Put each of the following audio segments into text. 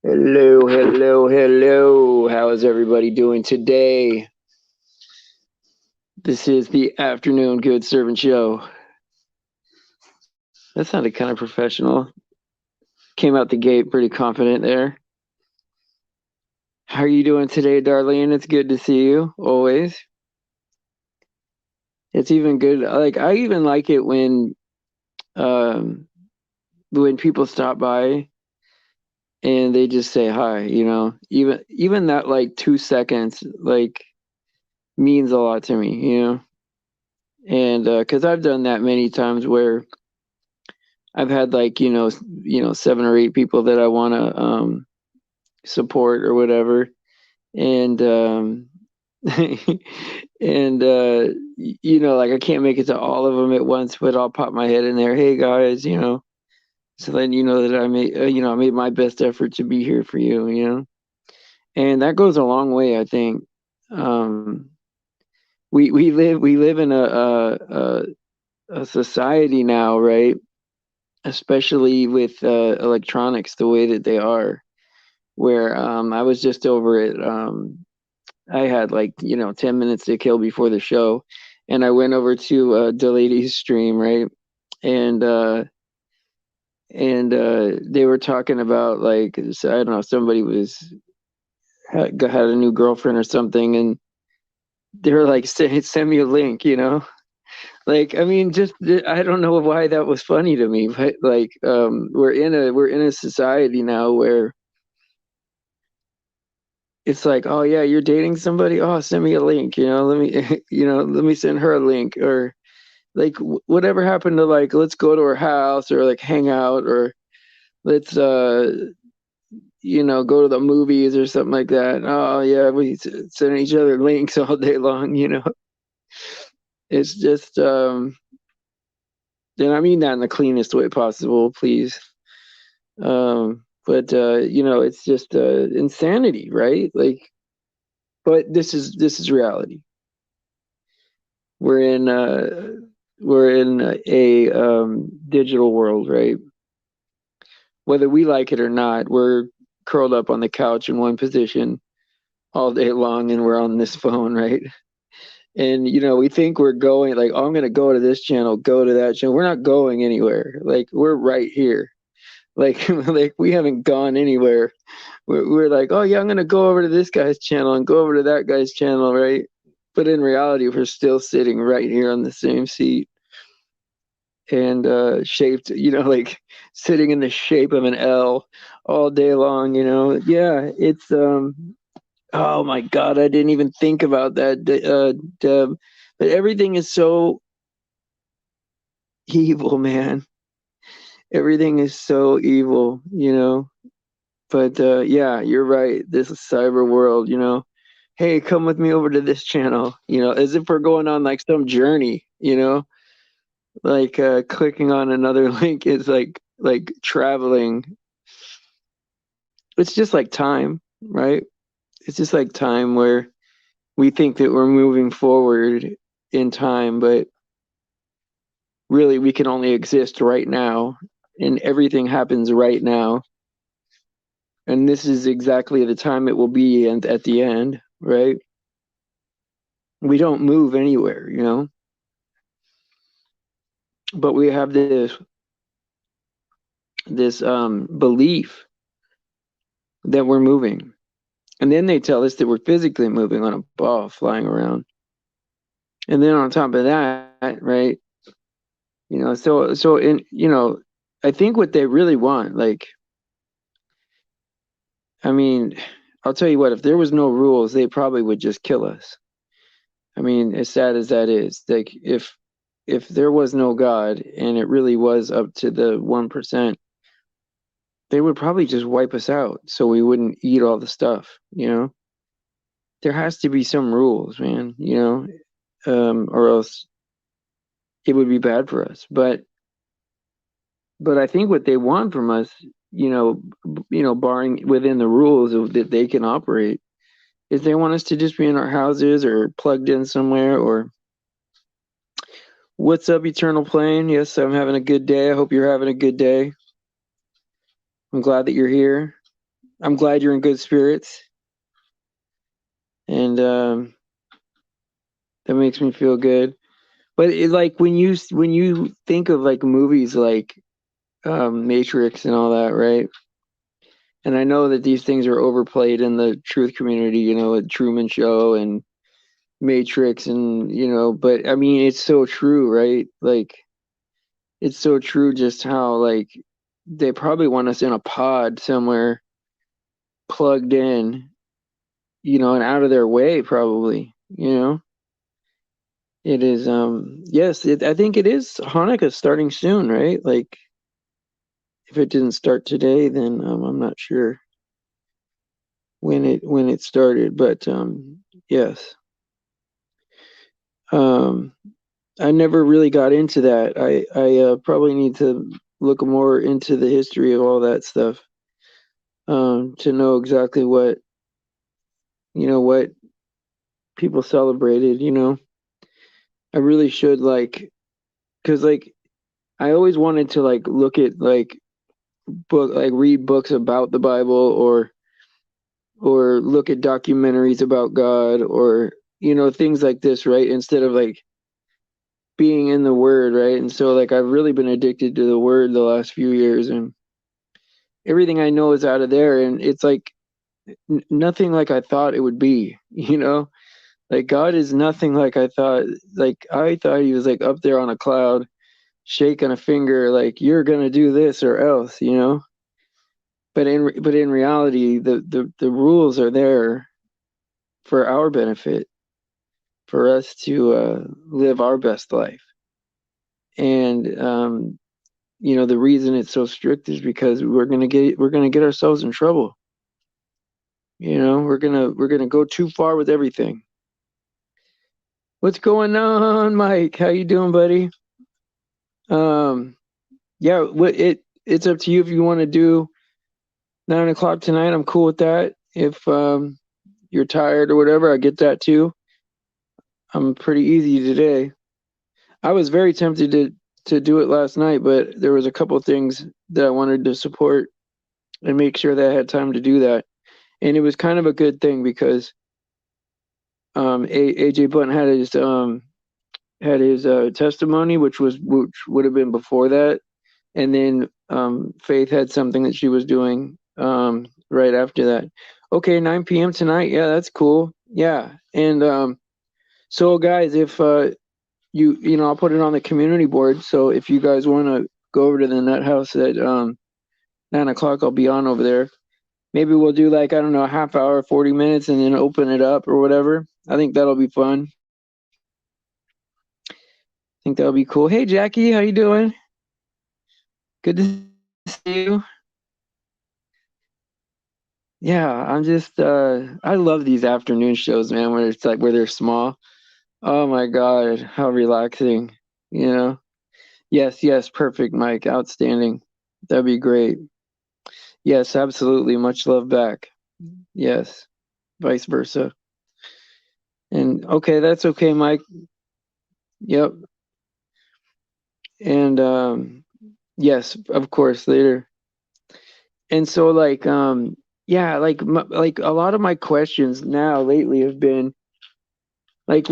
Hello, hello, hello. How is everybody doing today? This is the Afternoon Good Servant Show. That sounded kind of professional. Came out the gate pretty confident there. How are you doing today, Darlene? It's good to see you, always. It's even good. I even like it um, when people stop by and they just say hi, Even that like 2 seconds, means a lot to me. And because I've done that many times where I've had seven or eight people that I want to support or whatever, and and like I can't make it to all of them at once, but I'll pop my head in there. Hey guys, so then you know that I made my best effort to be here for you, and that goes a long way, I think. Um, we live in a society now, right? Especially with electronics the way that they are, where I was just over at I had 10 minutes to kill before the show, and I went over to Delady's stream, right? And they were talking about I don't know, somebody had a new girlfriend or something, and they were like, send me a link. I mean, just I don't know why that was funny to me, but we're in a society now where it's like, oh yeah, you're dating somebody. Oh, send me a link. Let me let me send her a link, or whatever happened to let's go to her house, or hang out, or let's go to the movies or something like that. Oh yeah, we send each other links all day long. It's just and I mean that in the cleanest way possible, please. But it's just insanity, right? But this is reality. We're in a digital world, right? Whether we like it or not, we're curled up on the couch in one position all day long, and we're on this phone, right? And we think we're going oh, I'm going to go to this channel, go to that channel. We're not going anywhere. We're right here. Like we haven't gone anywhere. We're like, oh yeah, I'm going to go over to this guy's channel and go over to that guy's channel, right? But in reality, we're still sitting right here on the same seat, and shaped, sitting in the shape of an L all day long. Yeah, it's oh my God, I didn't even think about that, Deb. But everything is so evil, man. Everything is so evil. But yeah, you're right. This is cyber world. Hey, come with me over to this channel, as if we're going on some journey. Clicking on another link is like traveling. It's just like time, right? It's just like time where we think that we're moving forward in time, but really we can only exist right now, and everything happens right now. And this is exactly the time it will be, and at the end, right? We don't move anywhere. But we have this belief that we're moving. And then they tell us that we're physically moving on a ball flying around. And then on top of that, right? So I think what they really want, I mean, I'll tell you what, if there was no rules, they probably would just kill us. I mean, as sad as that is, if there was no God and it really was up to the 1%, they would probably just wipe us out so we wouldn't eat all the stuff. There has to be some rules, man, or else it would be bad for us. But I think what they want from us, barring within the rules of that they can operate, is they want us to just be in our houses or plugged in somewhere. Or what's up, Eternal Plane? Yes, I'm having a good day. I hope you're having a good day. I'm glad that you're here. I'm glad you're in good spirits, and that makes me feel good. But like when you think of like movies like Matrix and all that, right? And I know that these things are overplayed in the truth community, with Truman Show and Matrix, and but I mean, it's so true, right? Like, it's so true just how like they probably want us in a pod somewhere, plugged in, and out of their way, probably. It is, yes, I think it is Hanukkah starting soon, right? Like, if it didn't start today, then I'm not sure when it started, but yes. Um, I never really got into that. I probably need to look more into the history of all that stuff, to know exactly what people celebrated. I really should, like, because like I always wanted to like look at like read books about the Bible, or look at documentaries about God, or things like this, right? Instead of like being in the Word, right? And so like I've really been addicted to the Word the last few years, and everything I know is out of there, and it's like nothing like I thought it would be. Like God is nothing like I thought. Like I thought he was like up there on a cloud, shaking a finger, like you're gonna do this or else. But in reality, the rules are there for our benefit, for us to live our best life. And the reason it's so strict is because we're gonna get ourselves in trouble. We're gonna go too far with everything. What's going on, Mike? How you doing, buddy? Um, yeah, it's up to you if you want to do 9 o'clock tonight. I'm cool with that. If you're tired or whatever, I get that too. I'm pretty easy today. I was very tempted to do it last night, but there was a couple of things that I wanted to support and make sure that I had time to do that. And it was kind of a good thing because AJ Button had his testimony, which would have been before that, and then Faith had something that she was doing right after that. Okay, 9 p.m. tonight. Yeah, that's cool. Yeah, and so guys, if I'll put it on the community board. So if you guys want to go over to the Nut House at 9 o'clock, I'll be on over there. Maybe we'll do like, I don't know, a half hour, 40 minutes, and then open it up or whatever. I think that'll be fun. I think that'll be cool. Hey, Jackie, how you doing? Good to see you. Yeah, I'm just I love these afternoon shows, man, where it's like where they're small. Oh my God, how relaxing, you know? Yes, yes, perfect, Mike. Outstanding. That'd be great. Yes, absolutely. Much love back. Yes, vice versa. And okay, that's okay, Mike. Yep. And yes, of course, later. And so like yeah, like a lot of my questions now lately have been like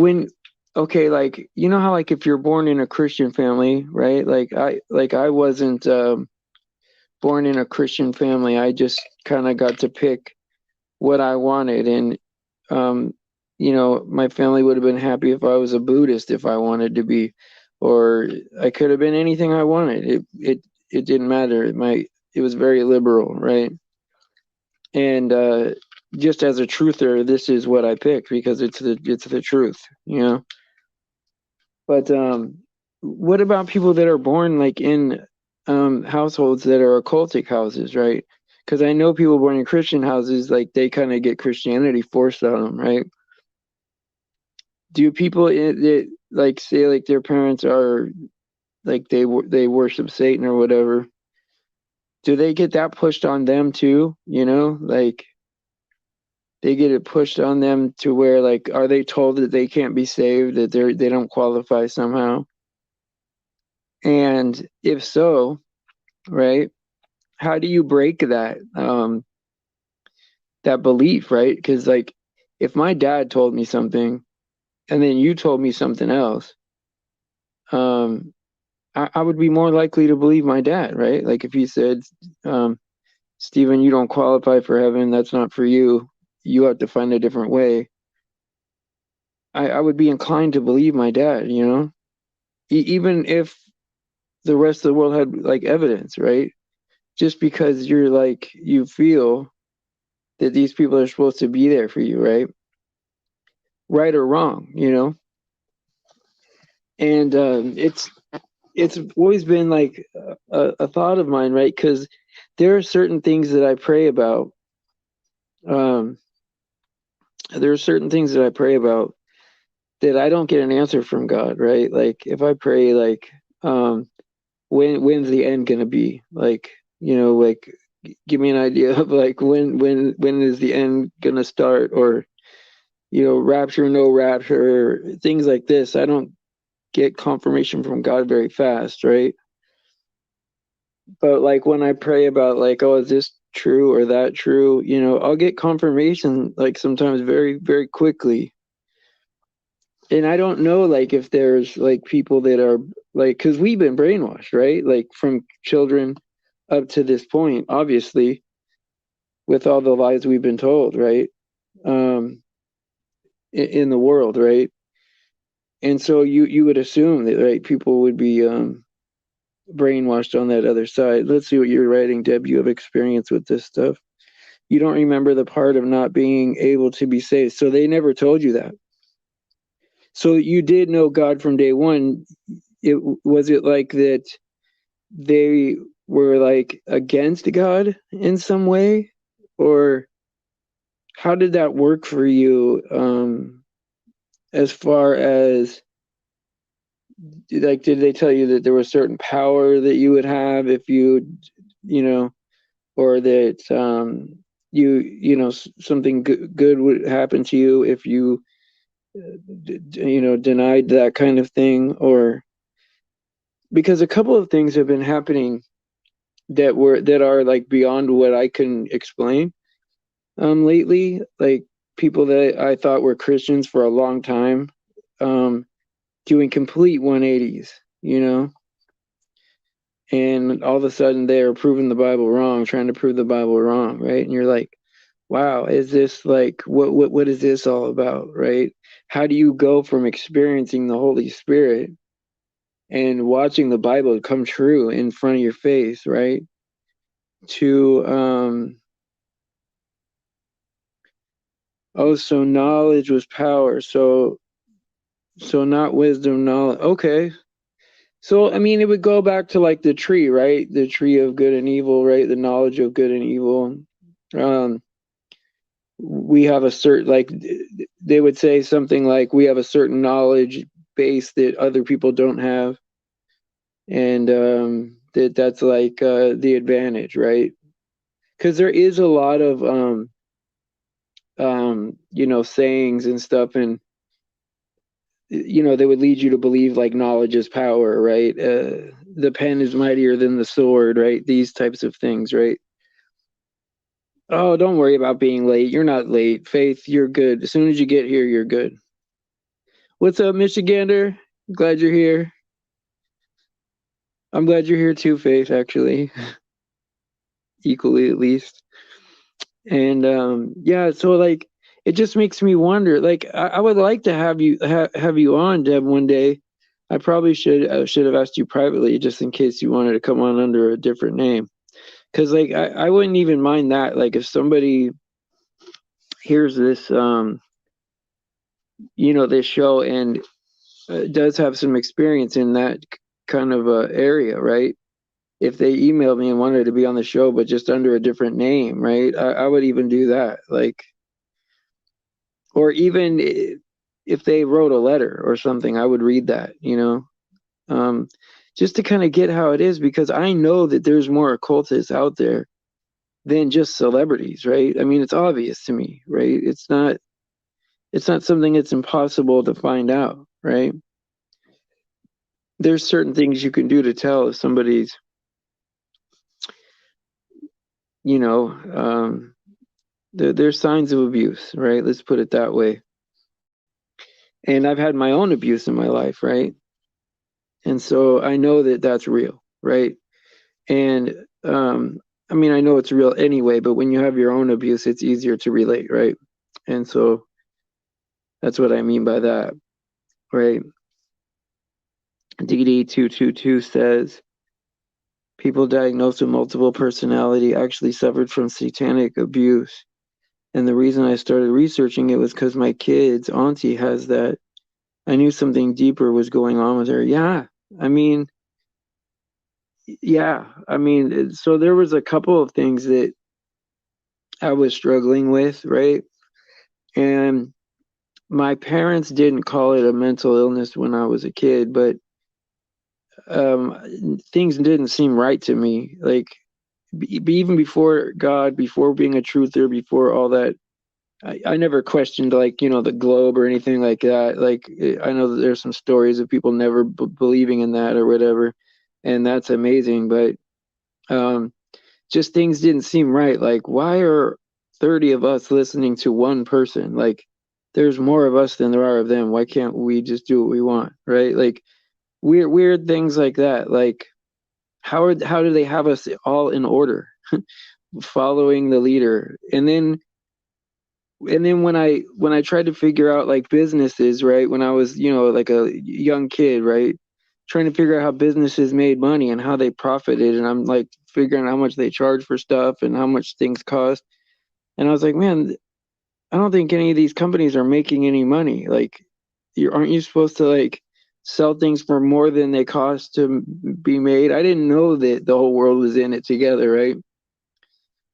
okay, like how like if you're born in a Christian family, right? Like I wasn't born in a Christian family. I just kind of got to pick what I wanted, and um my family would have been happy if I was a Buddhist if I wanted to be, or I could have been anything I wanted. It didn't matter. It was very liberal, right? And just as a truther, this is what I picked because it's the truth. But what about people that are born like in households that are occultic houses, right? Because I know people born in Christian houses, like they kind of get Christianity forced on them, right? Do people that like say like their parents are like they worship Satan or whatever? Do they get that pushed on them too? Like they get it pushed on them to where like are they told that they can't be saved, that they don't qualify somehow? And if so, right? How do you break that? that belief, right? Because like if my dad told me something and then you told me something else, um, I would be more likely to believe my dad, right? Like if he said, um, Stephen, you don't qualify for heaven, that's not for you. You have to find a different way. I would be inclined to believe my dad, you know? Even if the rest of the world had like evidence, right? Just because you're like, you feel that these people are supposed to be there for you, right? Right or wrong, you know? And it's always been like a thought of mine, right? Because there are certain things that I pray about. Um, there are certain things that I pray about that I don't get an answer from God, right? Like if I pray, like, um, when's the end gonna be? Like, you know, like give me an idea of like when is the end gonna start, or you know, rapture, no rapture, things like this. I don't get confirmation from God very fast, right? But like when I pray about like, oh, is this true or that true? You know, I'll get confirmation like sometimes very, very quickly. And I don't know like if there's like people that are like, because we've been brainwashed, right? Like from children up to this point, obviously, with all the lies we've been told, right? Um, in the world, right? And so you would assume that right people would be brainwashed on that other side. Let's see what you're writing, Deb. You have experience with this stuff. You don't remember the part of not being able to be saved. So they never told you that. So you did know God from day one. It was it like that they were like against God in some way, or how did that work for you? As far as like, did they tell you that there was certain power that you would have if you, you know, or that you know something good would happen to you if you you know denied that kind of thing, or because a couple of things have been happening that are like beyond what I can explain lately, like people that I thought were Christians for a long time um doing complete 180s, you know, and all of a sudden they're proving the Bible wrong, trying to prove the Bible wrong, right? And you're like, wow, is this like what is this all about, right? How do you go from experiencing the Holy Spirit and watching the Bible come true in front of your face, right? To oh, so knowledge was power. So not wisdom, knowledge. Okay. So I mean it would go back to like the tree, right? The tree of good and evil, right? The knowledge of good and evil. Um we have a certain like they would say something like we have a certain knowledge base that other people don't have, and that's like the advantage, right? Because there is a lot of you know sayings and stuff, and you know they would lead you to believe like knowledge is power, right? The pen is mightier than the sword, right? These types of things, right? Oh, don't worry about being late. You're not late, Faith. You're good. As soon as you get here, you're good. What's up, Michigander? Glad you're here. I'm glad you're here too, Faith, actually. Equally at least. And yeah, so like it just makes me wonder. Like I would like to have you have you on, Deb, one day. I probably should have asked you privately just in case you wanted to come on under a different name. Because like I wouldn't even mind that. Like if somebody hears this you know, this show and does have some experience in that kind of area, right? If they emailed me and wanted to be on the show, but just under a different name, right? I would even do that. Like, or even if they wrote a letter or something, I would read that, you know, um, just to kind of get how it is, because I know that there's more occultists out there than just celebrities, right? I mean, it's obvious to me, right? It's not something that's impossible to find out, right? There's certain things you can do to tell if somebody's, you know, There's signs of abuse, right? Let's put it that way. And I've had my own abuse in my life, right? And so I know that that's real, right? And I mean, I know it's real anyway, but when you have your own abuse, it's easier to relate, right? And so that's what I mean by that, right? DD222 says people diagnosed with multiple personality actually suffered from satanic abuse. And the reason I started researching it was because my kid's auntie has that. I knew something deeper was going on with her. Yeah. I mean, yeah. I mean, so there was a couple of things that I was struggling with, right? And my parents didn't call it a mental illness when I was a kid, but things didn't seem right to me. Like, even before God, before being a truther, before all that, I never questioned, like, the globe or anything like that. Like, I know that there's some stories of people never believing in that or whatever, and that's amazing. But um, just things didn't seem right. Like, why are 30 of us listening to one person? Like, there's more of us than there are of them. Why can't we just do what we want, right? Like, weird things like that. Like, how do they have us all in order, following the leader? And then when I tried to figure out like businesses, right, when I was, like a young kid, right, trying to figure out how businesses made money and how they profited, and I'm like figuring out how much they charge for stuff and how much things cost. And I was like, man, I don't think any of these companies are making any money. Like, aren't you supposed to like sell things for more than they cost to be made? I didn't know that the whole world was in it together, right?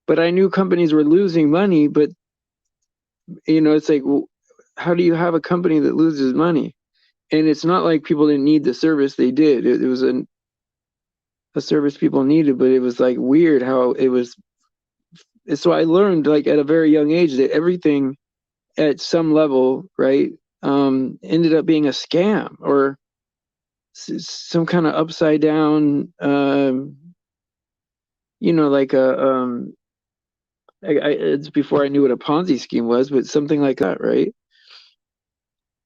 But I knew companies were losing money. But it's like, well, how do you have a company that loses money? And it's not like people didn't need the service. They did. It was a service people needed, but it was like weird how it was. So I learned, like, at a very young age, that everything at some level, right, ended up being a scam or some kind of upside down, like it's before I knew what a Ponzi scheme was, but something like that, right?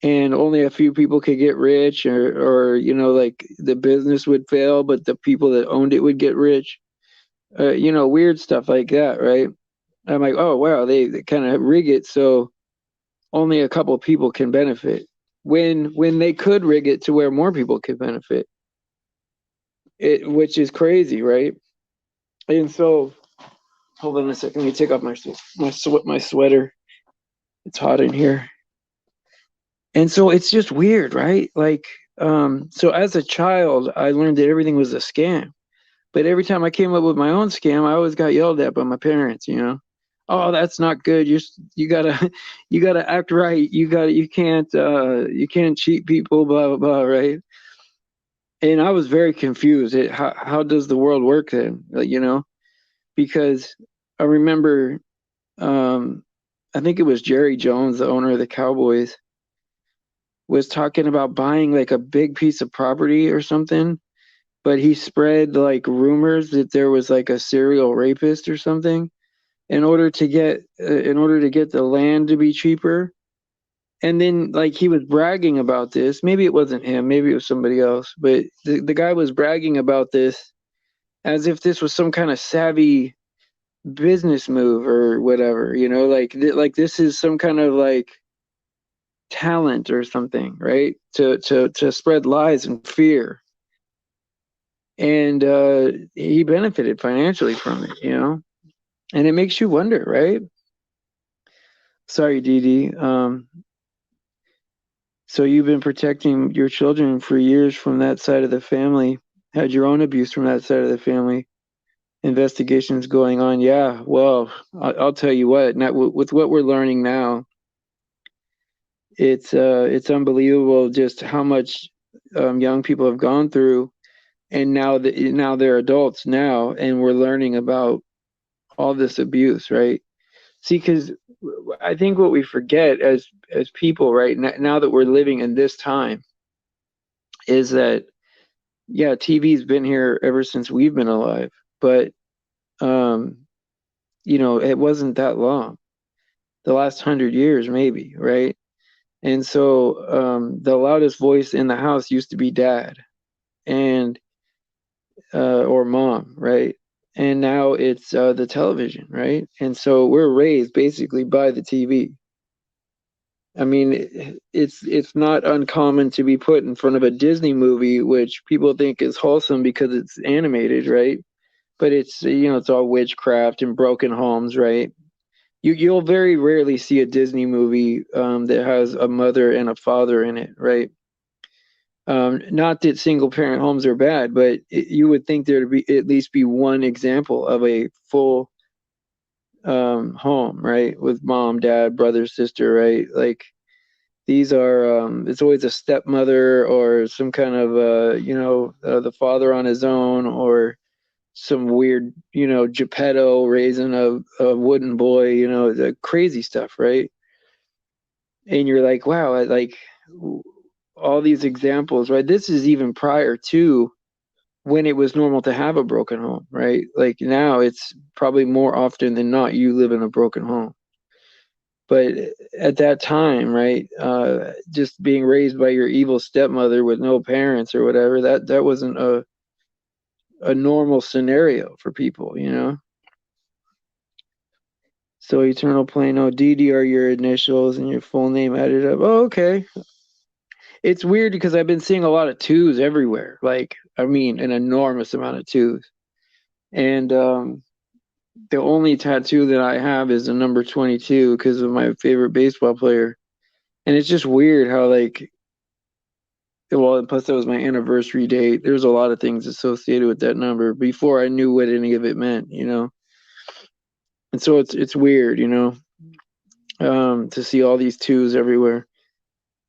And only a few people could get rich, or like the business would fail, but the people that owned it would get rich. Weird stuff like that, right? I'm like, oh wow, they kind of rig it so only a couple of people can benefit when they could rig it to where more people could benefit. Which is crazy, right? And so, hold on a second. Let me take off my sweater. It's hot in here. And so it's just weird, right? Like, so as a child, I learned that everything was a scam. But every time I came up with my own scam, I always got yelled at by my parents. Oh, that's not good. You gotta you gotta act right. You can't cheat people, blah blah blah, right? And I was very confused. How does the world work then? Because I remember, um, I think it was Jerry Jones, the owner of the Cowboys, was talking about buying like a big piece of property or something, but he spread like rumors that there was like a serial rapist or something in order to get the land to be cheaper. And then, like, he was bragging about this. Maybe it wasn't him, maybe it was somebody else, but the guy was bragging about this as if this was some kind of savvy business move or whatever, like this is some kind of like talent or something, right? To spread lies and fear. And he benefited financially from it. And it makes you wonder, right? Sorry, Dee Dee. So you've been protecting your children for years from that side of the family, had your own abuse from that side of the family. Investigations going on. Yeah, well, I'll tell you what, not with what we're learning now, it's unbelievable just how much young people have gone through, and now they're adults now, and we're learning about all this abuse, right? See, because I think what we forget as people, right, now that we're living in this time, is that, yeah, TV's been here ever since we've been alive, but it wasn't that long. the last 100 years, maybe, right? And so the loudest voice in the house used to be dad and or mom, right? And now it's the television, right? And so we're raised basically by the TV. I mean, it's not uncommon to be put in front of a Disney movie, which people think is wholesome because it's animated, right? But it's, it's all witchcraft and broken homes, right? You'll very rarely see a Disney movie that has a mother and a father in it, right? Not that single parent homes are bad, but you would think there to be at least be one example of a full home, right? With mom, dad, brother, sister, right? Like these are it's always a stepmother or some kind of the father on his own, or some weird, Geppetto raising a wooden boy, the crazy stuff, right? And you're like, wow, like all these examples, right? This is even prior to when it was normal to have a broken home, right? Like now it's probably more often than not you live in a broken home. But at that time, right, just being raised by your evil stepmother with no parents or whatever, that wasn't a normal scenario for people, So Eternal Plano, DD are your initials and your full name added up. Oh, okay. It's weird because I've been seeing a lot of twos everywhere. Like, I mean, an enormous amount of twos. And the only tattoo that I have is the number 22 because of my favorite baseball player. And it's just weird how, like, well, and plus that was my anniversary date. There's a lot of things associated with that number before I knew what any of it meant. And so it's weird, to see all these twos everywhere.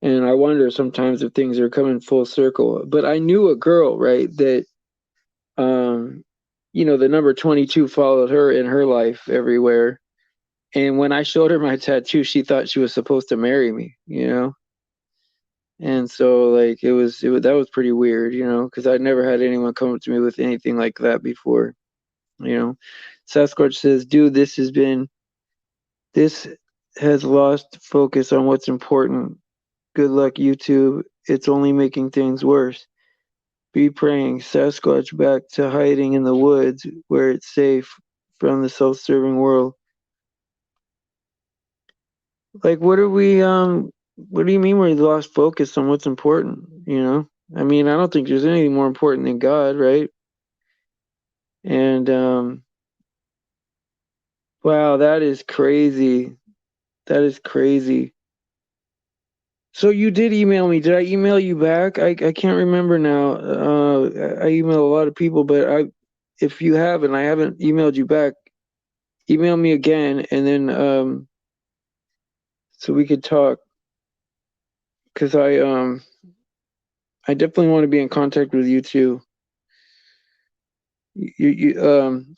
And I wonder sometimes if things are coming full circle. But I knew a girl, right, that um, the number 22 followed her in her life everywhere. And when I showed her my tattoo, she thought she was supposed to marry me. And so like it was that was pretty weird, because I'd never had anyone come up to me with anything like that before, you know. Sasquatch says, "Dude, this has lost focus on what's important. Good luck, YouTube. It's only making things worse. Be praying Sasquatch back to hiding in the woods where it's safe from the self-serving world." Like, what do you mean we lost focus on what's important? I mean, I don't think there's anything more important than God, right? And wow, that is crazy. That is crazy. So you did email me. Did I email you back? I can't remember now. I email a lot of people, but if you haven't, I haven't emailed you back. Email me again, and then so we could talk, because I definitely want to be in contact with you too.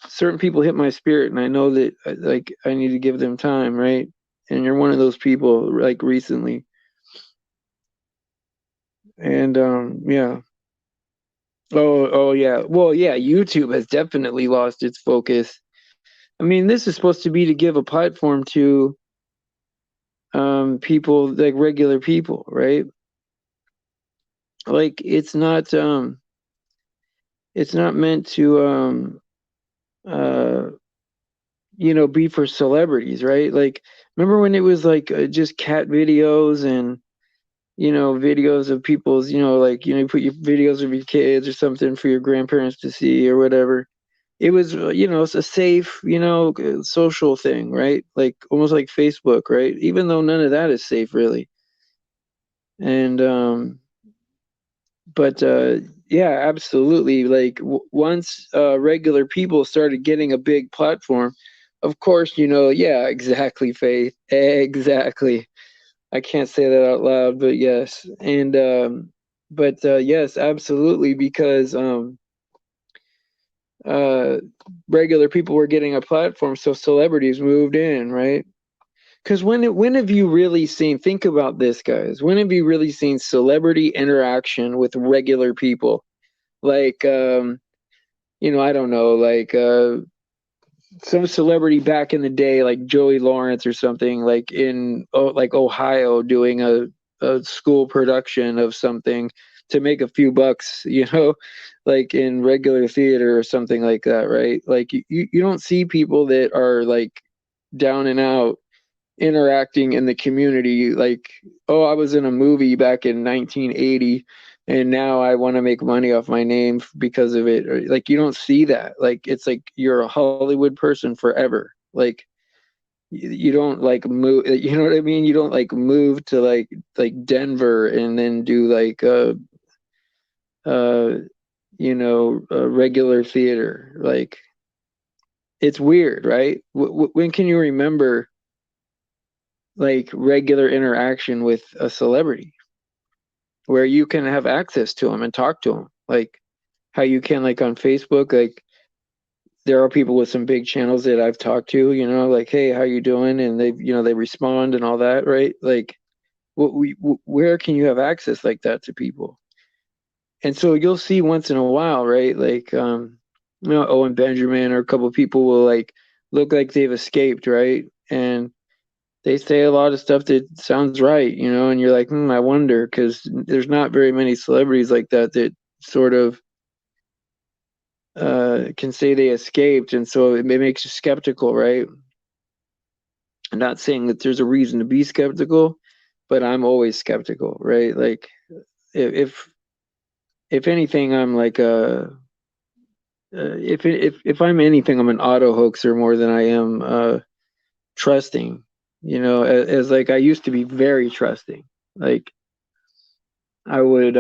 Certain people hit my spirit, and I know that like I need to give them time, right? And you're one of those people, like recently. And yeah. Oh yeah. Well, yeah, YouTube has definitely lost its focus. I mean, this is supposed to be to give a platform to people, like regular people, right? Like it's not meant to uh be for celebrities, right? Like, remember when it was like just cat videos and videos of people's, like, you put your videos of your kids or something for your grandparents to see or whatever. It was, it's a safe, social thing, right? Like almost like Facebook, right? Even though none of that is safe, really. And, but, yeah, absolutely. Like once regular people started getting a big platform, of course, yeah, exactly, Faith. Exactly. I can't say that out loud, but yes. And but yes, absolutely, because uh regular people were getting a platform, so celebrities moved in, right? Because when have you really seen, think about this, guys, when have you really seen celebrity interaction with regular people? Like I don't know, like some celebrity back in the day, like Joey Lawrence or something, like in like Ohio, doing a school production of something to make a few bucks, like in regular theater or something like that, right? Like you don't see people that are like down and out interacting in the community like, oh, I was in a movie back in 1980 and now I want to make money off my name because of it. Or, like, you don't see that. Like, it's like you're a Hollywood person forever. Like, you don't like move, you know what I mean? You don't like move to like Denver and then do like uh a regular theater. Like, it's weird, right? When can you remember like regular interaction with a celebrity where you can have access to them and talk to them, like how you can like on Facebook? Like, there are people with some big channels that I've talked to, like, hey, how you doing? And they respond and all that, right? Like, where can you have access like that to people? And so you'll see once in a while, right? Like, Owen Benjamin or a couple of people will like look like they've escaped, right? And they say a lot of stuff that sounds right, and you're like, I wonder, because there's not very many celebrities like that sort of can say they escaped, and so it makes you skeptical, right? I'm not saying that there's a reason to be skeptical, but I'm always skeptical, right? Like, if if anything, I'm like if I'm anything, I'm an auto hoaxer more than I am trusting. As like I used to be very trusting. Like, I would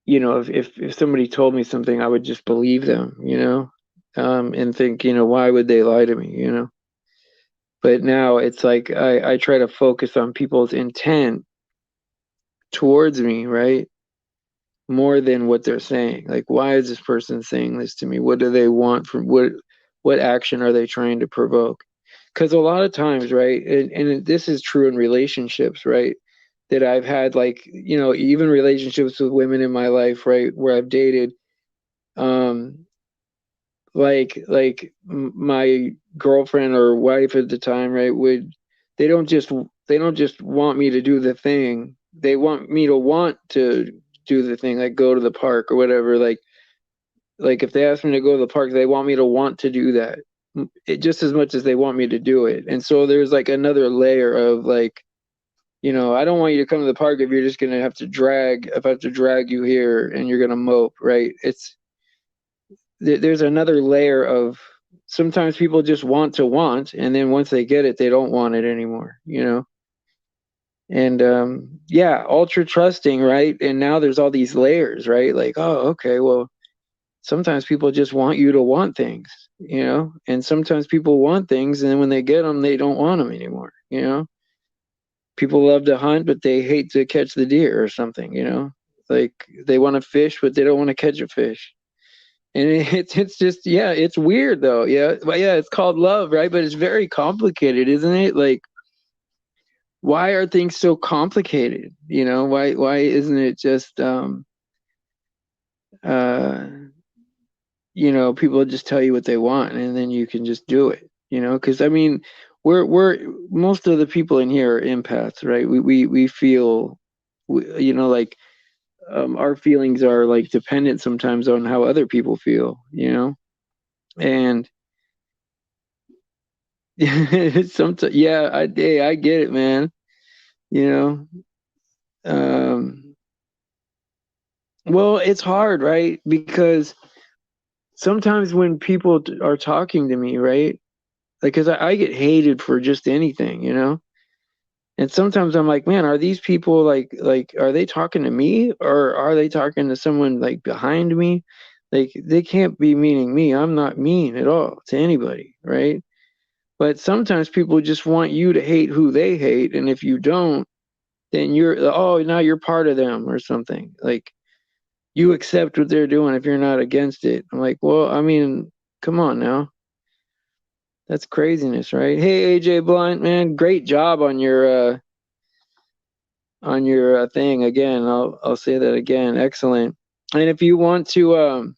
if somebody told me something, I would just believe them, and think, why would they lie to me? But now it's like I try to focus on people's intent towards me, right? More than what they're saying. Like, why is this person saying this to me? What do they want from what action are they trying to provoke? Because a lot of times, right, and this is true in relationships, right? That I've had, like, even relationships with women in my life, right, where I've dated, um my girlfriend or wife at the time, right, they don't just they don't just want me to do the thing. They want me to want to do the thing, like go to the park or whatever. Like if they ask me to go to the park, they want me to want to do that, just as much as they want me to do it. And so there's like another layer of like, I don't want you to come to the park if you're just gonna have to drag if I have to drag you here and you're gonna mope, right? There's another layer of, sometimes people just want, and then once they get it, they don't want it anymore. And yeah, ultra trusting, right? And now there's all these layers, right? Like, oh, okay, well, sometimes people just want you to want things. And sometimes people want things, and then when they get them, they don't want them anymore. People love to hunt, but they hate to catch the deer or something. Like, they want to fish, but they don't want to catch a fish. And it's just, yeah, it's weird though. Yeah, but yeah, it's called love, right? But it's very complicated, isn't it? Like, why are things so complicated? Why isn't it just uh people just tell you what they want and then you can just do it? Because I mean, we're most of the people in here are empaths, right? We feel, like, our feelings are like dependent sometimes on how other people feel. And sometimes, yeah, I get it, man. You know, um, well, it's hard, right? Because sometimes when people are talking to me, right? Like, cause I get hated for just anything. And sometimes I'm like, man, are these people like, are they talking to me or are they talking to someone like behind me? Like, they can't be meaning me. I'm not mean at all to anybody, right? But sometimes people just want you to hate who they hate, and if you don't, then now you're part of them or something. Like, you accept what they're doing if you're not against it. I'm like, well, I mean, come on now. That's craziness, right? Hey, AJ Blunt, man, great job on your thing again. I'll say that again. Excellent. And if you want to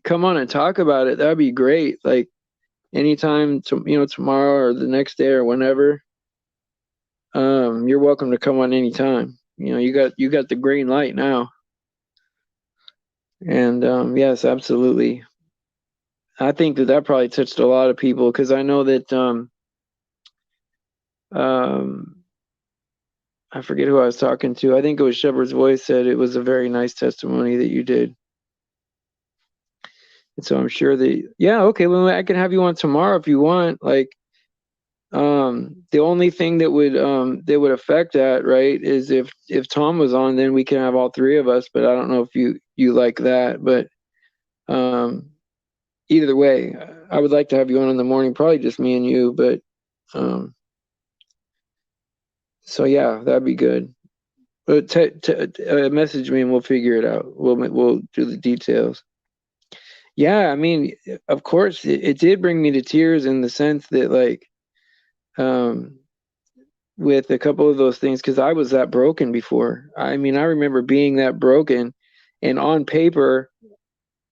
come on and talk about it, that'd be great. Like anytime, tomorrow or the next day or whenever. You're welcome to come on anytime. You got the green light now. And yes, absolutely. I think that probably touched a lot of people because I know that um, I forget who I was talking to. I think it was Shepherd's Voice said it was a very nice testimony that you did. And so I'm sure that, yeah, okay, well, I can have you on tomorrow if you want. Like, the only thing that would affect that, right, is if Tom was on, then we can have all three of us. But I don't know if you like that. But either way, I would like to have you on in the morning, probably just me and you. But so yeah, that'd be good. But message me and we'll figure it out. We'll do the details. Yeah, I mean, of course, it did bring me to tears in the sense that, like, um, with a couple of those things, because I was that broken before. I mean, I remember being that broken, and on paper,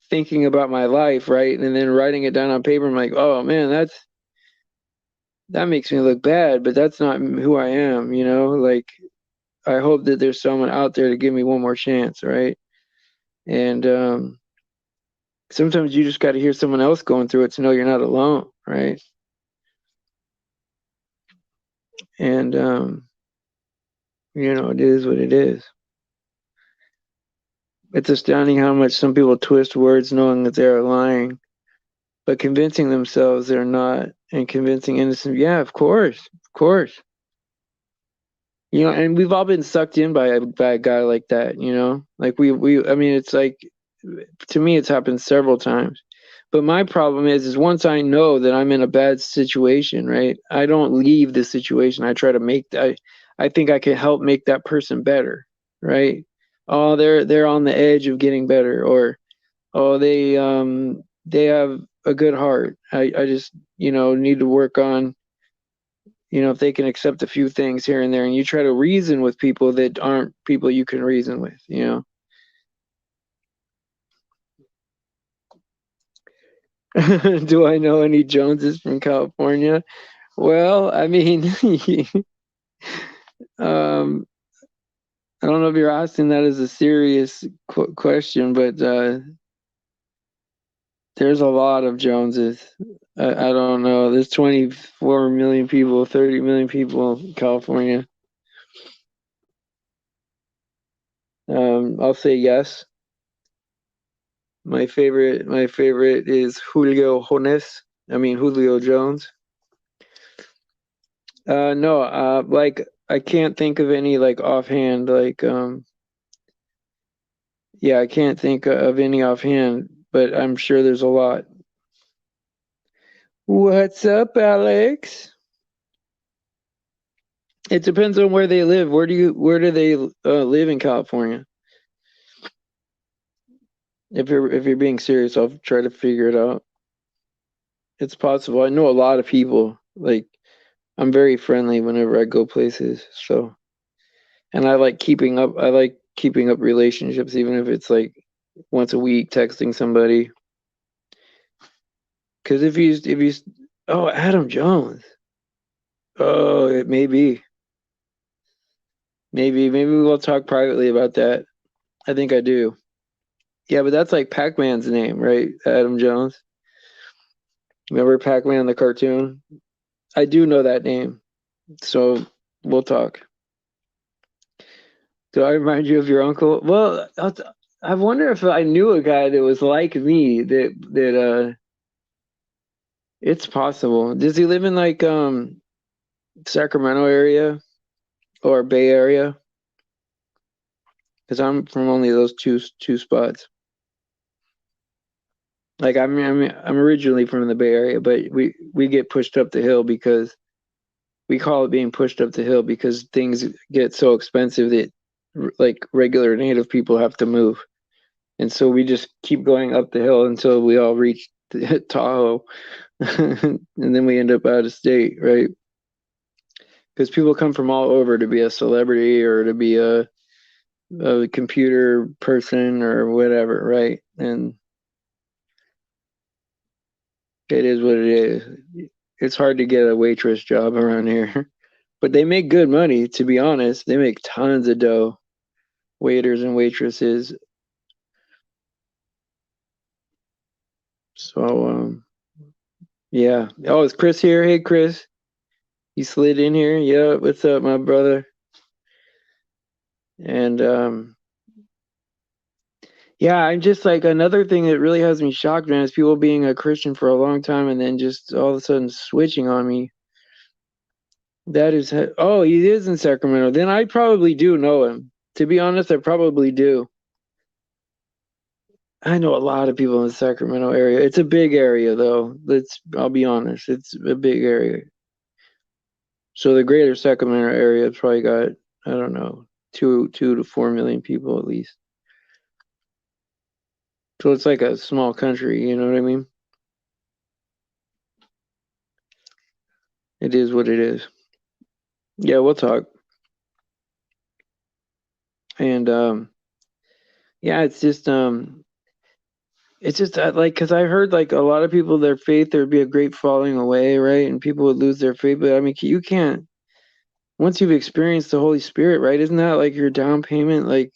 thinking about my life, right, and then writing it down on paper. I'm like, oh man, that makes me look bad, but that's not who I am. Like, I hope that there's someone out there to give me one more chance, right? And sometimes you just got to hear someone else going through it to know you're not alone, right? And it is what it is. It's astounding how much some people twist words knowing that they're lying, but convincing themselves they're not, and convincing innocent. Yeah, of course, of course. And we've all been sucked in by a guy like that. Like I mean, it's like, to me, it's happened several times. But my problem is once I know that I'm in a bad situation, right? I don't leave the situation. I try to make that. I think I can help make that person better, right? Oh, they're on the edge of getting better, or oh, they have a good heart. I just need to work on, if they can accept a few things here and there, and you try to reason with people that aren't people you can reason with. Do I know any Joneses from California? Well, I mean, um, I don't know if you're asking that as a serious question, but there's a lot of Joneses. I don't know. There's 24 million people, 30 million people in California. I'll say yes. My favorite is Julio Jones. No, like I can't think of any like offhand. Like, yeah, I can't think of any offhand, but I'm sure there's a lot. What's up, Alex? It depends on where they live. Where do they live in California? If you're being serious, I'll try to figure it out. It's possible. I know a lot of people. Like, I'm very friendly whenever I go places. So, and I like keeping up relationships, even if it's like once a week, texting somebody. Because if you, oh, Adam Jones. Oh, it may be. Maybe we'll talk privately about that. I think I do. Yeah, but that's like Pac-Man's name, right? Adam Jones. Remember Pac-Man the cartoon? I do know that name. So we'll talk. Do I remind you of your uncle? Well, I wonder if I knew a guy that was like me. That it's possible. Does he live in like Sacramento area or Bay Area? Because I'm from only those two spots. Like I'm originally from the Bay Area, but we get pushed up the hill because we call it being pushed up the hill because things get so expensive that like regular native people have to move. And so we just keep going up the hill until we all reach Tahoe. And then we end up out of state, right? Because people come from all over to be a celebrity or to be a computer person or whatever, right? And It is what it is. It's hard to get a waitress job around here, but they make good money. To be honest, they make tons of dough. Waiters and waitresses. So yeah. Oh, is Chris here? Hey, Chris. You slid in here. Yeah. What's up, my brother? And yeah, I'm just like another thing that really has me shocked, man, is people being a Christian for a long time and then just all of a sudden switching on me. That is, oh, he is in Sacramento. Then I probably do know him. To be honest, I probably do. I know a lot of people in the Sacramento area. It's a big area, though. I'll be honest, it's a big area. So the greater Sacramento area has probably got, I don't know, 2 to 4 million people at least. So it's like a small country, you know what I mean? It is what it is. Yeah, we'll talk. And yeah, it's just like because I heard like a lot of people their faith there'd be a great falling away, right? And people would lose their faith, but I mean you can't once you've experienced the Holy Spirit, right? Isn't that like your down payment, like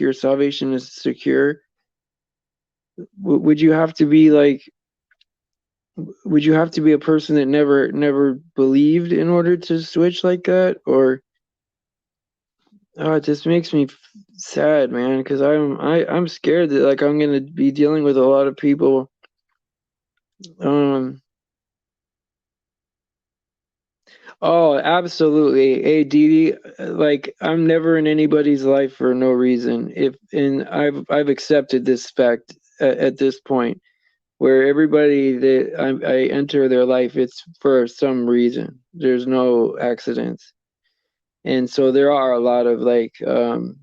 your salvation is secure? Would you have to be like would you have to be a person that never believed in order to switch like that, or oh, it just makes me sad, man, because I'm scared that like I'm gonna be dealing with a lot of people. Um, oh, absolutely. Hey, Didi, like I'm never in anybody's life for no reason. If and I've accepted this fact at this point, where everybody that I enter their life, it's for some reason. There's no accidents, and so there are a lot of like um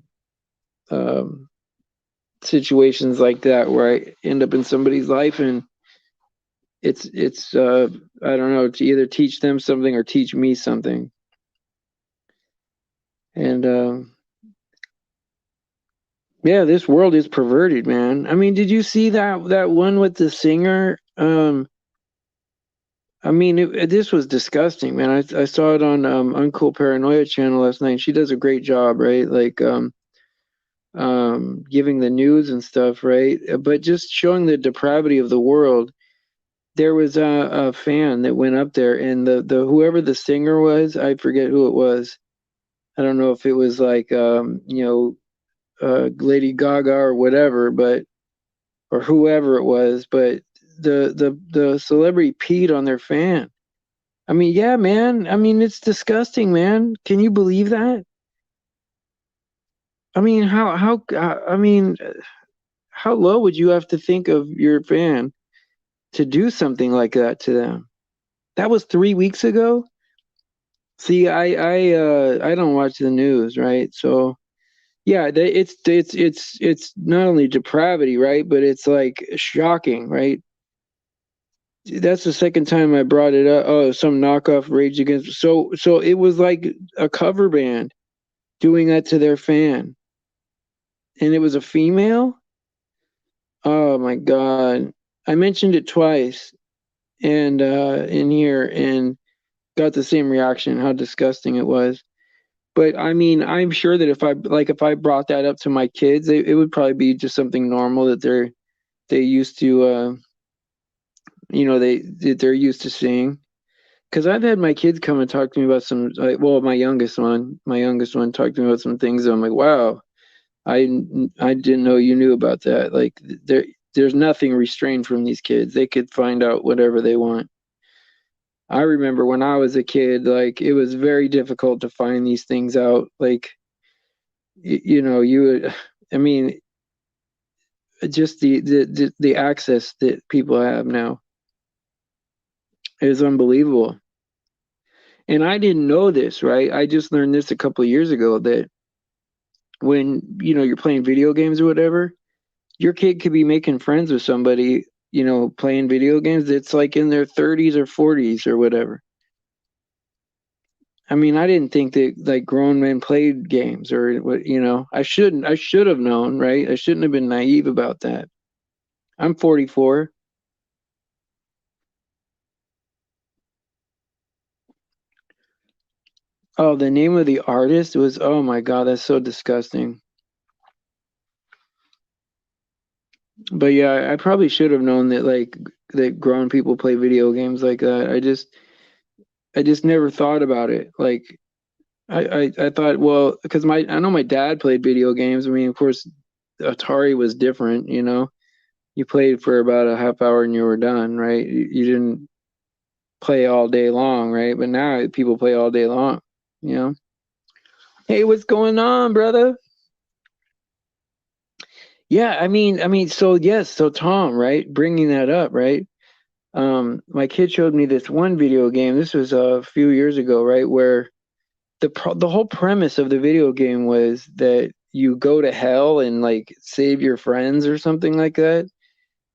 situations like that where I end up in somebody's life and it's I don't know to either teach them something or teach me something. And yeah, this world is perverted, man. I mean, did you see that one with the singer? I mean, this was disgusting, man. I saw it on Uncool Paranoia channel last night. She does a great job, right? Like giving the news and stuff, right? But just showing the depravity of the world. There was a fan that went up there, and the whoever the singer was, I forget who it was. I don't know if it was like Lady Gaga or whatever, but or whoever it was, but the celebrity peed on their fan. I mean, yeah, man. I mean, it's disgusting, man. Can you believe that? I mean, I mean, how low would you have to think of your fan to do something like that to them? That was 3 weeks ago. See, I don't watch the news, right? So yeah, it's not only depravity, right? But it's like shocking, right? That's the second time I brought it up. Oh, some knockoff Rage Against. So it was like a cover band doing that to their fan, and it was a female. Oh my God, I mentioned it twice, and in here, and got the same reaction. How disgusting it was. But I mean, I'm sure that if I brought that up to my kids, it would probably be just something normal that they used to they're used to seeing. Because I've had my kids come and talk to me about some like, well, my youngest one talked to me about some things. I'm like, wow, I didn't know you knew about that. Like there's nothing restrained from these kids. They could find out whatever they want. I remember when I was a kid, like it was very difficult to find these things out. Like you know, you would, I mean, just the access that people have now is unbelievable. And I didn't know this, right? I just learned this a couple of years ago that when, you're playing video games or whatever, your kid could be making friends with somebody, playing video games that's like in their 30s or 40s or whatever. I mean, I didn't think that like grown men played games or what, I should have known, right? I shouldn't have been naive about that. I'm 44. Oh, the name of the artist was, oh my God, that's so disgusting. But yeah, I probably should have known that that grown people play video games like that. I just never thought about it. Like I thought, well, because my I know my dad played video games. I mean, of course, Atari was different, you know. You played for about a half hour and you were done, right? You didn't play all day long, right? But now people play all day long, you know. Hey, what's going on, brother? Yeah, I mean, so yes, so Tom, right? Bringing that up, right? My kid showed me this one video game. This was a few years ago, right? Where the whole premise of the video game was that you go to hell and like save your friends or something like that.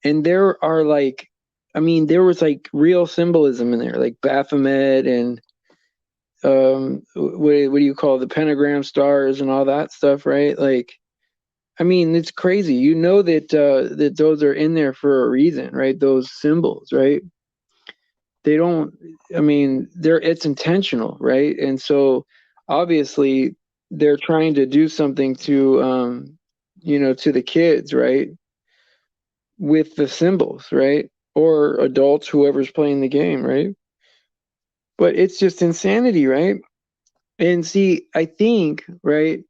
And there are like, I mean, there was like real symbolism in there, like Baphomet and what do you call it, the pentagram stars and all that stuff, right? Like, I mean, it's crazy. You know that those are in there for a reason, right? Those symbols, right? They don't. I mean, they're it's intentional, right? And so obviously they're trying to do something to to the kids, right? With the symbols, right? Or adults, whoever's playing the game, right? But it's just insanity, right? And see, I think, right,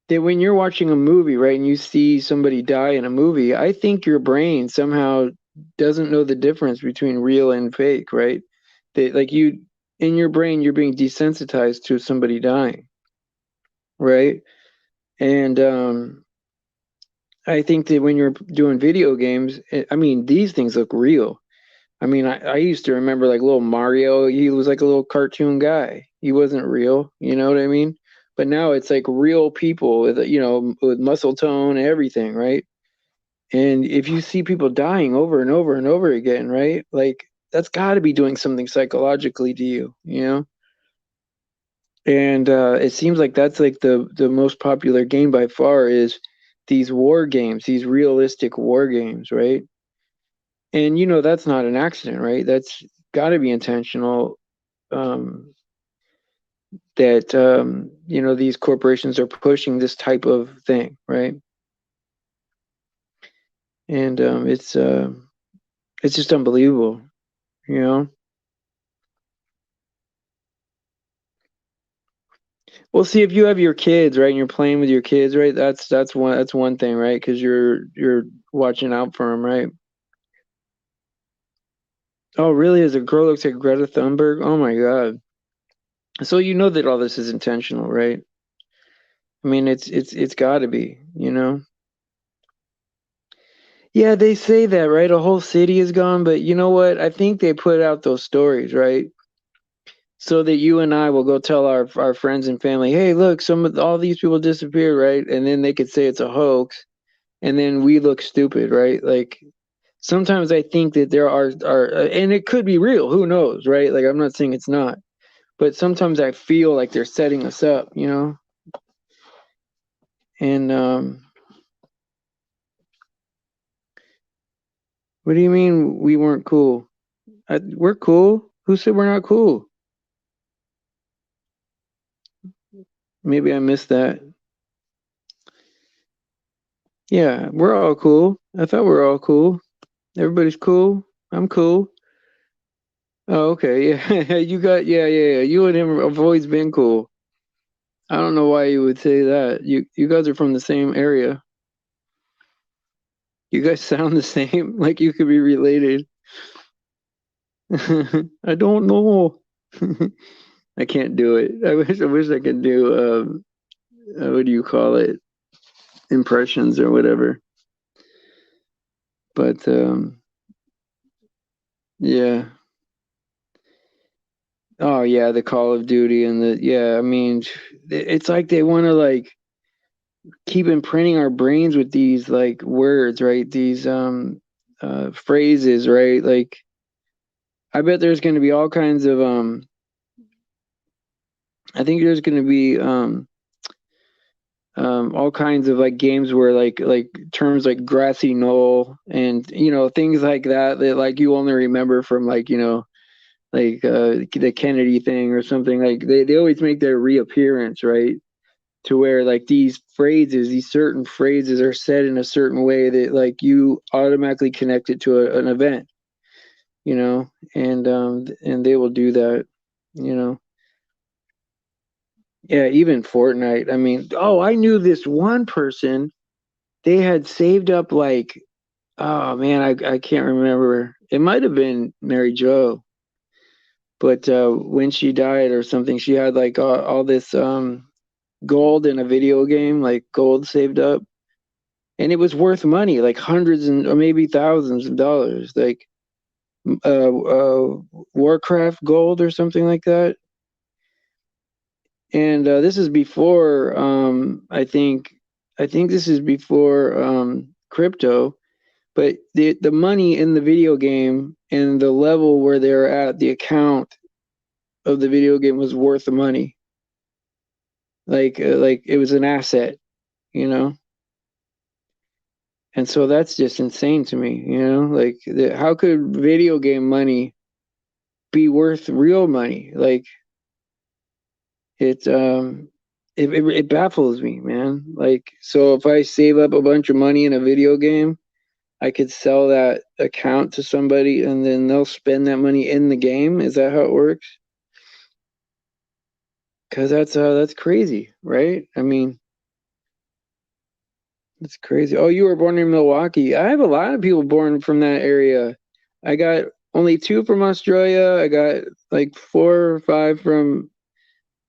that when you're watching a movie, right, and you see somebody die in a movie, I think your brain somehow doesn't know the difference between real and fake, right? That like you in your brain you're being desensitized to somebody dying, right? And I think that when you're doing video games, I mean, these things look real. I mean, I used to remember like little Mario, he was like a little cartoon guy. He wasn't real, you know what I mean? But now it's like real people with, with muscle tone and everything, right? And if you see people dying over and over and over again, right? Like that's got to be doing something psychologically to you, you know? And it seems like that's like the most popular game by far is these war games, these realistic war games, right? And that's not an accident, right? That's got to be intentional. Um, that these corporations are pushing this type of thing, right? And it's just unbelievable, you know. Well, see, if you have your kids, right, and you're playing with your kids, right, that's one thing, right? Because you're watching out for them, right? Oh, really? As a girl looks like Greta Thunberg? Oh my God! So you know that all this is intentional, right? I mean, it's got to be, you know. Yeah, they say that, right? A whole city is gone, but you know what? I think they put out those stories, right? So that you and I will go tell our friends and family, hey, look, all these people disappeared, right? And then they could say it's a hoax, and then we look stupid, right? Like sometimes I think that there are and it could be real, who knows, right? Like I'm not saying it's not, but sometimes I feel like they're setting us up, you know? And what do you mean we weren't cool? We're cool. Who said we're not cool? Maybe I missed that. Yeah, we're all cool. I thought we were all cool. Everybody's cool. I'm cool. Oh, okay. Yeah, yeah. You and him have always been cool. I don't know why you would say that. You guys are from the same area. You guys sound the same, like you could be related. I don't know. I can't do it. I wish I could do what do you call it? Impressions or whatever. But yeah. Oh yeah, the Call of Duty and the yeah, I mean, it's like they want to like keep imprinting our brains with these like words, right? These phrases, right? Like I bet there's going to be all kinds of I think there's going to be all kinds of like games where like terms like grassy knoll and things like that that like you only remember from like like the Kennedy thing or something. Like they always make their reappearance, right? To where like these phrases, these certain phrases are said in a certain way that like you automatically connect it to an event, you know, and they will do that, you know. Yeah, even Fortnite. I mean, oh, I knew this one person. They had saved up like, oh man, I can't remember. It might have been Mary Jo, but when she died or something, she had like all this gold in a video game, like gold saved up, and it was worth money, like hundreds and or maybe thousands of dollars, like Warcraft gold or something like that. And this is before, I think this is before crypto, but the money in the video game and the level where they're at, the account of the video game was worth the money. Like it was an asset, you know. And so that's just insane to me, you know. Like, how could video game money be worth real money? Like, it it baffles me, man. Like, so if I save up a bunch of money in a video game, I could sell that account to somebody and then they'll spend that money in the game. Is that how it works? Because that's crazy, right? I mean, it's crazy. Oh, you were born in Milwaukee. I have a lot of people born from that area. I got only two from Australia. I got like four or five from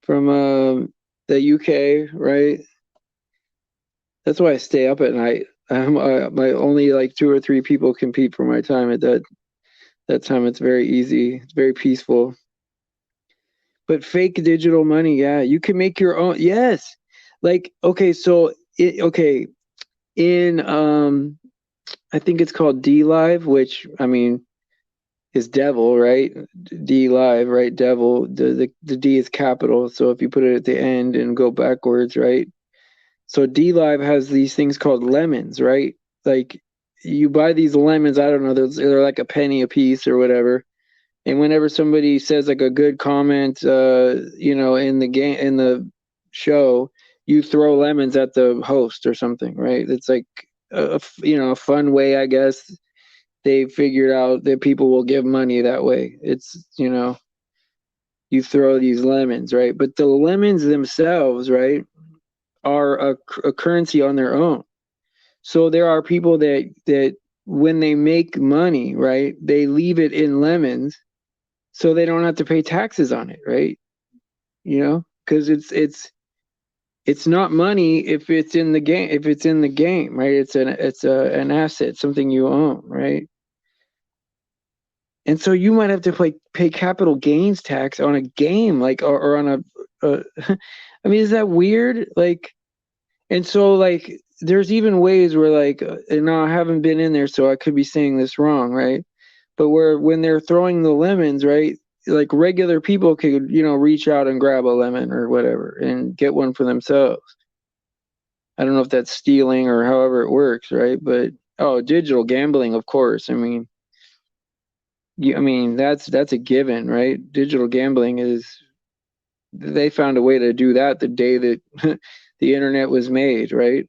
the UK, right? That's why I stay up at night. My only like two or three people compete for my time at that time. It's very easy. It's very peaceful. But fake digital money, yeah, you can make your own. Yes, like okay, so okay in I think it's called D Live, which I mean is devil, right? D Live, right? Devil. The D is capital, so if you put it at the end and go backwards, right? So D Live has these things called lemons, right? Like you buy these lemons, I don't know, they're like a penny a piece or whatever. And whenever somebody says like a good comment, in the game in the show, you throw lemons at the host or something, right? It's like a fun way, I guess. They figured out that people will give money that way. It's you throw these lemons, right? But the lemons themselves, right, are a currency on their own. So there are people that when they make money, right, they leave it in lemons so they don't have to pay taxes on it, right? Because it's not money if it's in the game. If it's in the game, right? It's an asset, something you own, right? And so you might have to pay capital gains tax on a game, like or on I mean, is that weird? Like, and so like, there's even ways where like, and now I haven't been in there, so I could be saying this wrong, right? But where when they're throwing the lemons, right? Like regular people could, reach out and grab a lemon or whatever and get one for themselves. I don't know if that's stealing or however it works, right? But oh, digital gambling, of course. I mean that's a given, right? Digital gambling is they found a way to do that the day that the internet was made, right?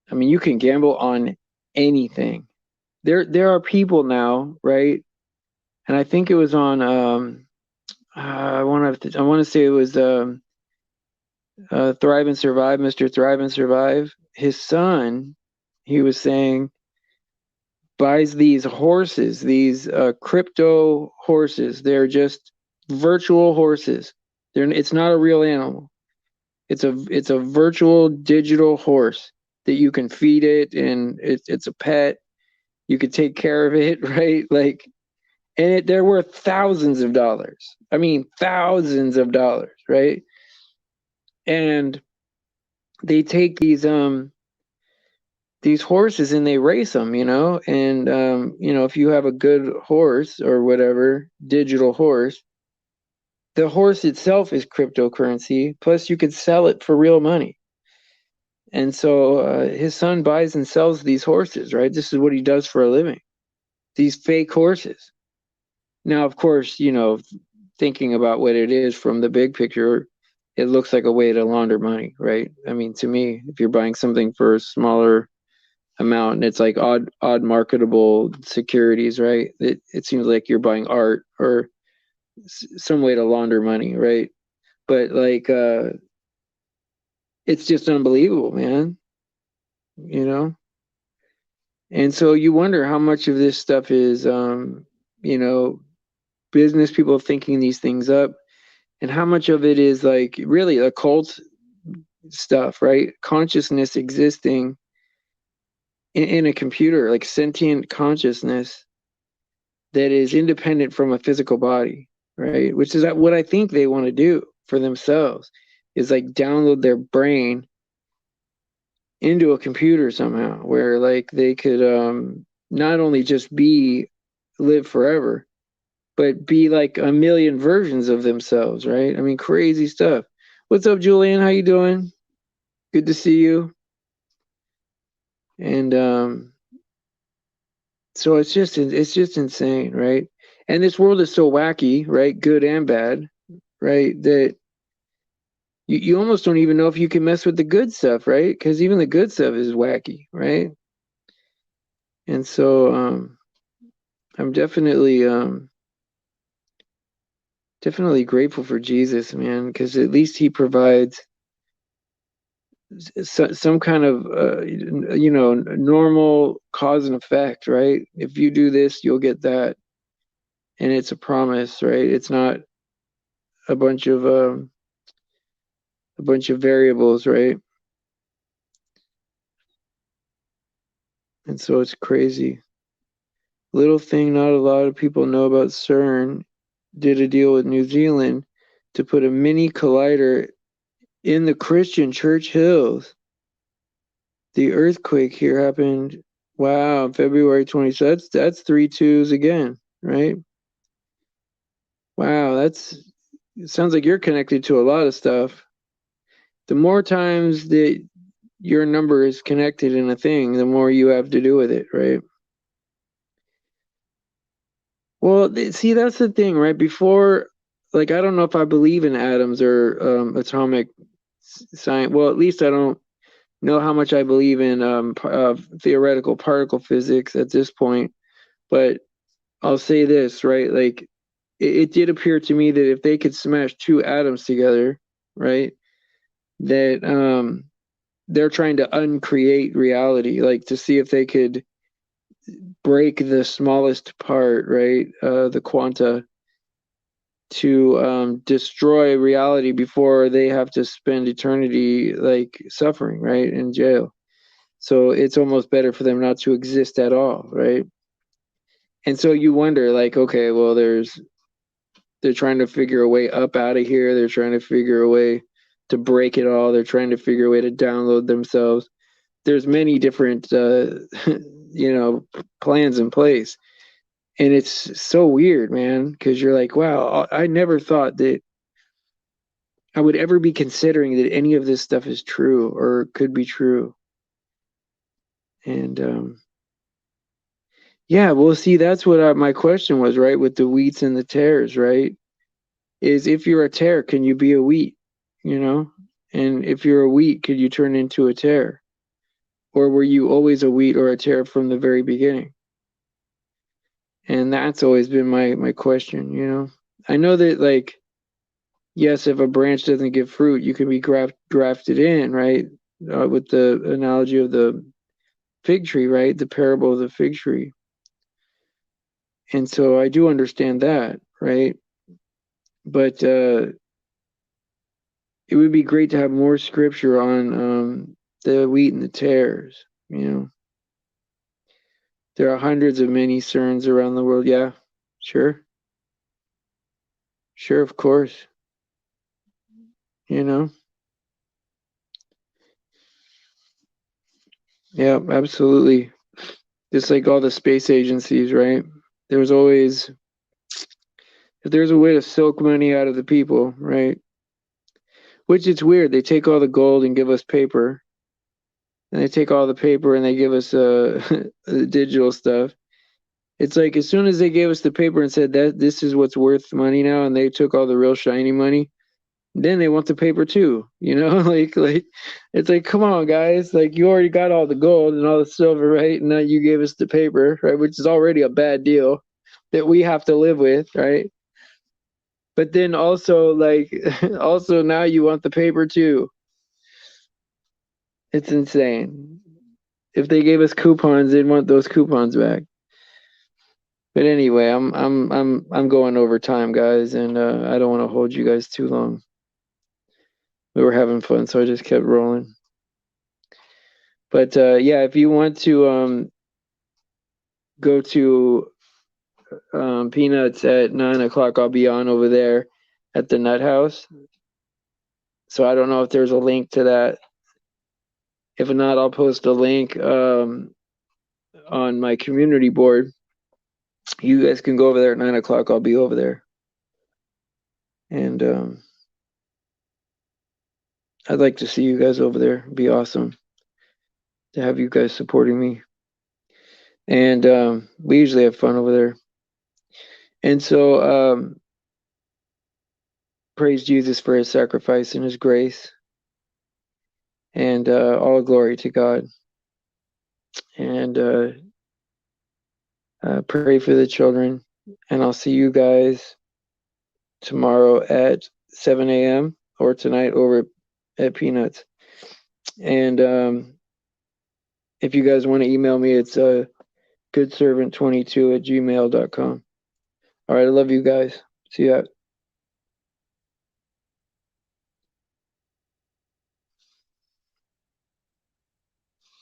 I mean, you can gamble on anything. There are people now, right? And I think it was on I want to say it was Thrive and Survive, Mr. Thrive and Survive. His son, he was saying, buys these horses, these crypto horses. They're just virtual horses. It's not a real animal. It's a virtual digital horse that you can feed it, and it's a pet. You could take care of it, right? Like, and they're worth thousands of dollars. I mean, thousands of dollars, right? And they take these horses and they race them, and if you have a good horse or whatever, digital horse, the horse itself is cryptocurrency, plus you could sell it for real money. And so his son buys and sells these horses, right? This is what he does for a living, these fake horses. Now, of course, thinking about what it is from the big picture, it looks like a way to launder money, right? I mean, to me, if you're buying something for a smaller amount and it's like odd marketable securities, right? It seems like you're buying art or some way to launder money, right? But like it's just unbelievable, man, you know? And so you wonder how much of this stuff is you know, business people thinking these things up, and how much of it is like really occult stuff, right? Consciousness existing in a computer, like sentient consciousness that is independent from a physical body, right? Which is what I think they want to do for themselves, is like download their brain into a computer somehow, where like they could not only just live forever, but be like a million versions of themselves, right? I mean, crazy stuff. What's up, Julian? How you doing? Good to see you. And so it's just insane, right? And this world is so wacky, right? Good and bad, right? That you almost don't even know if you can mess with the good stuff, right? Because even the good stuff is wacky, right? And so I'm definitely grateful for Jesus, man, because at least he provides some kind of normal cause and effect, right? If you do this, you'll get that, and it's a promise, right? It's not a bunch of variables, right? And so it's crazy. Little thing not a lot of people know about CERN did a deal with New Zealand to put a mini collider in the Christian Church Hills. The earthquake here happened, wow, February 20th. That's 3 2s again, right? Wow, it sounds like you're connected to a lot of stuff. The more times that your number is connected in a thing, the more you have to do with it, right? Well, see, that's the thing, right? Before, like, I don't know if I believe in atoms or atomic science. Well, at least I don't know how much I believe in theoretical particle physics at this point. But I'll say this, right? Like, it did appear to me that if they could smash two atoms together, right, that they're trying to uncreate reality, like to see if they could break the smallest part, right, the quanta, to destroy reality before they have to spend eternity like suffering, right, in jail. So it's almost better for them not to exist at all, right? And so you wonder, like, okay, well, they're trying to figure a way up out of here. They're trying to figure a way to break it all. They're trying to figure a way to download themselves. There's many different, plans in place, and it's so weird, man. Because you're like, wow, I never thought that I would ever be considering that any of this stuff is true or could be true. And yeah, well, see, that's what my question was, right? With the wheats and the tares, right? Is if you're a tare, can you be a wheat? You know? And if you're a wheat, could you turn into a tare? Or were you always a wheat or a tare from the very beginning? And that's always been my question, you know? I know that, like, yes, if a branch doesn't give fruit, you can be grafted in, right? With the analogy of the fig tree, right? The parable of the fig tree. And so I do understand that, right? But it would be great to have more scripture on the wheat and the tares. You know, there are hundreds of many cerns around the world. Yeah, sure, sure, of course. You know, yeah, absolutely. Just like all the space agencies, right? There's always, if there's a way to soak money out of the people, right? Which it's weird. They take all the gold and give us paper, and they take all the paper and they give us the digital stuff. It's like as soon as they gave us the paper and said that this is what's worth money now, and they took all the real shiny money, then they want the paper too. Like it's like, come on, guys, like you already got all the gold and all the silver, right? And now you gave us the paper, right? Which is already a bad deal that we have to live with, right? But then also like also now you want the paper too. It's insane. If they gave us coupons, they'd want those coupons back. But anyway, I'm going over time, guys, and I don't want to hold you guys too long. We were having fun, so I just kept rolling. But yeah, if you want to go to Peanuts at 9 o'clock, I'll be on over there at the Nut House. So I don't know if there's a link to that. If not, I'll post a link on my community board. You guys can go over there at 9 o'clock. I'll be over there. And I'd like to see you guys over there. It'd be awesome to have you guys supporting me. And we usually have fun over there. And so praise Jesus for his sacrifice and his grace. And all glory to God. And pray for the children. And I'll see you guys tomorrow at 7 a.m. or tonight over at Peanuts. And if you guys want to email me, it's goodservant22@gmail.com. All right, I love you guys. See ya.